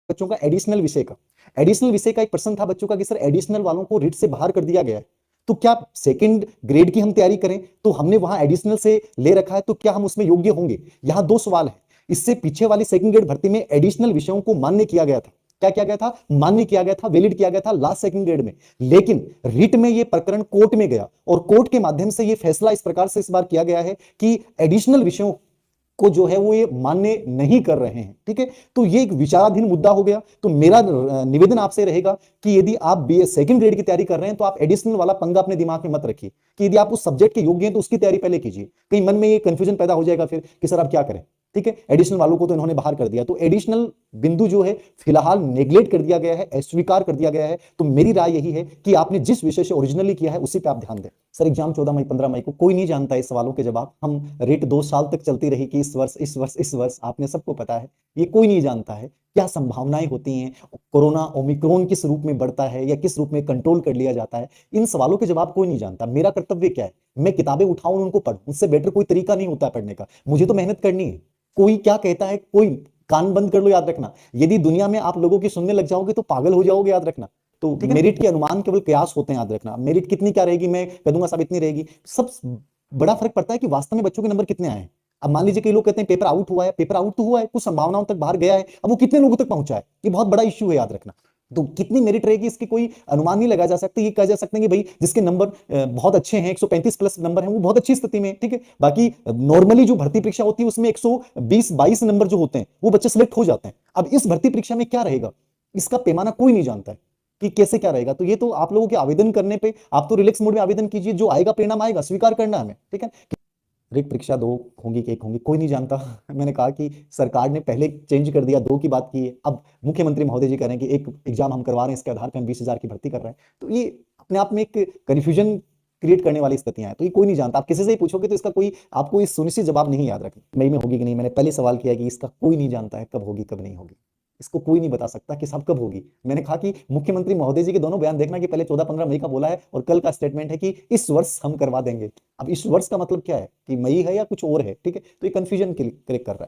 बच्चों का एडिशनल विषय का एक प्रश्न था बच्चों का कि सर एडिशनल वालों को रीट से बाहर कर दिया गया है, तो क्या सेकंड ग्रेड की हम तैयारी करें, तो हमने वहां एडिशनल से ले रखा है, तो क्या हम उसमें योग्य होंगे? यहां दो सवाल है। इससे पीछे वाली सेकंड ग्रेड भर्ती में एडिशनल विषयों को मान्य किया गया था। क्या किया गया था? मान्य किया गया था, वैलिड किया गया था लास्ट सेकंड ग्रेड में। लेकिन रिट में यह प्रकरण कोर्ट में गया और कोर्ट के माध्यम से यह फैसला इस प्रकार से इस बार किया गया है कि एडिशनल विषयों को जो है वो ये मान्य नहीं कर रहे हैं। ठीक है, तो ये एक विचाराधीन मुद्दा हो गया। तो मेरा निवेदन आपसे रहेगा कि यदि आप बी सेकंड ग्रेड की तैयारी कर रहे हैं तो आप एडिशनल वाला पंगा अपने दिमाग में मत रखिए कि यदि आप उस सब्जेक्ट के योग्य हैं तो उसकी तैयारी पहले कीजिए। कहीं मन में ये कंफ्यूजन पैदा हो जाएगा फिर कि सर आप क्या करें। ठीक है, एडिशनल वालों को तो इन्होंने बाहर कर दिया, तो एडिशनल बिंदु जो है फिलहाल नेग्लेक्ट कर दिया गया है, अस्वीकार कर दिया गया है। तो मेरी राय यही है कि आपने जिस विषय से ओरिजिनली किया है उसी पे आप ध्यान दें। सर एग्जाम 14 मई 15 मई को, कोई नहीं जानता इस सवालों के जवाब। हम रेट 2 साल तक चलती रही कि इस वर्ष आपने सबको पता है, ये कोई नहीं जानता है क्या संभावनाएं होती हैं, कोरोना ओमिक्रॉन किस रूप में बढ़ता है या किस रूप में कंट्रोल कर लिया जाता है। इन सवालों के जवाब कोई नहीं जानता। मेरा कर्तव्य क्या है? मैं किताबें उठाऊं उनको पढ़ूं, उससे बेटर कोई तरीका नहीं होता पढ़ने का। मुझे तो मेहनत करनी है। कोई क्या कहता है, कोई कान बंद कर लो, याद रखना। यदि दुनिया में आप लोगों की सुनने लग जाओगे तो पागल हो जाओगे, याद रखना। तो मेरिट के अनुमान केवल कयास होते हैं, याद रखना। मेरिट कितनी क्या रहेगी मैं कह दूंगा साहब इतनी रहेगी, सब बड़ा फर्क पड़ता है कि वास्तव में बच्चों के नंबर कितने आए हैं। अब मान लीजिए कई लोग कहते हैं पेपर आउट हुआ है, पेपर आउट तो हुआ है, कुछ संभावनाओं तक बाहर गया है, अब वो कितने लोगों तक पहुंचा है, ये बहुत बड़ा इश्यू है, याद रखना। तो कितनी मेरिट रहेगी इसकी कोई अनुमान नहीं लगाया जा सकता। ये कहा जा सकता है कि भाई जिसके नंबर बहुत अच्छे हैं, 135 प्लस नंबर हैं, वो बहुत अच्छी स्थिति में है। ठीक है, बाकी नॉर्मली जो भर्ती परीक्षा होती है उसमें 120-22 नंबर जो होते हैं वो बच्चे सिलेक्ट हो जाते हैं। अब इस भर्ती परीक्षा में क्या रहेगा, इसका पैमाना कोई नहीं जानता है कि कैसे क्या रहेगा। तो ये तो आप लोगों के आवेदन करने पे, आप तो रिलैक्स मोड में आवेदन कीजिए, जो आएगा परिणाम आएगा, स्वीकार करना है हमें। ठीक है, रिट परीक्षा 2 होंगी कि 1 होंगी कोई नहीं जानता। मैंने कहा कि सरकार ने पहले चेंज कर दिया, 2 की बात की है, अब मुख्यमंत्री महोदय जी कह रहे हैं कि एक एग्जाम हम करवा रहे हैं, इसके आधार पर हम 20,000 की भर्ती कर रहे हैं। तो ये अपने आप में एक कंफ्यूजन क्रिएट करने वाली स्थितियां हैं। तो ये कोई नहीं जानता। आप किसी से ही पूछोगे तो इसका कोई आपको इस सुनिश्चित जवाब नहीं याद रखना मई में होगी कि नहीं। मैंने पहले सवाल किया कि इसका कोई नहीं जानता है कब होगी कब नहीं होगी, इसको कोई नहीं बता सकता कि सब कब होगी। मैंने कहा कि मुख्यमंत्री महोदय जी के दोनों बयान देखना कि पहले 14-15 मई का बोला है और कल का स्टेटमेंट है कि इस वर्ष हम करवा देंगे। अब इस वर्ष का मतलब क्या है कि मई है या कुछ और है। ठीक है, तो ये कंफ्यूजन क्रिएट कर रहा है।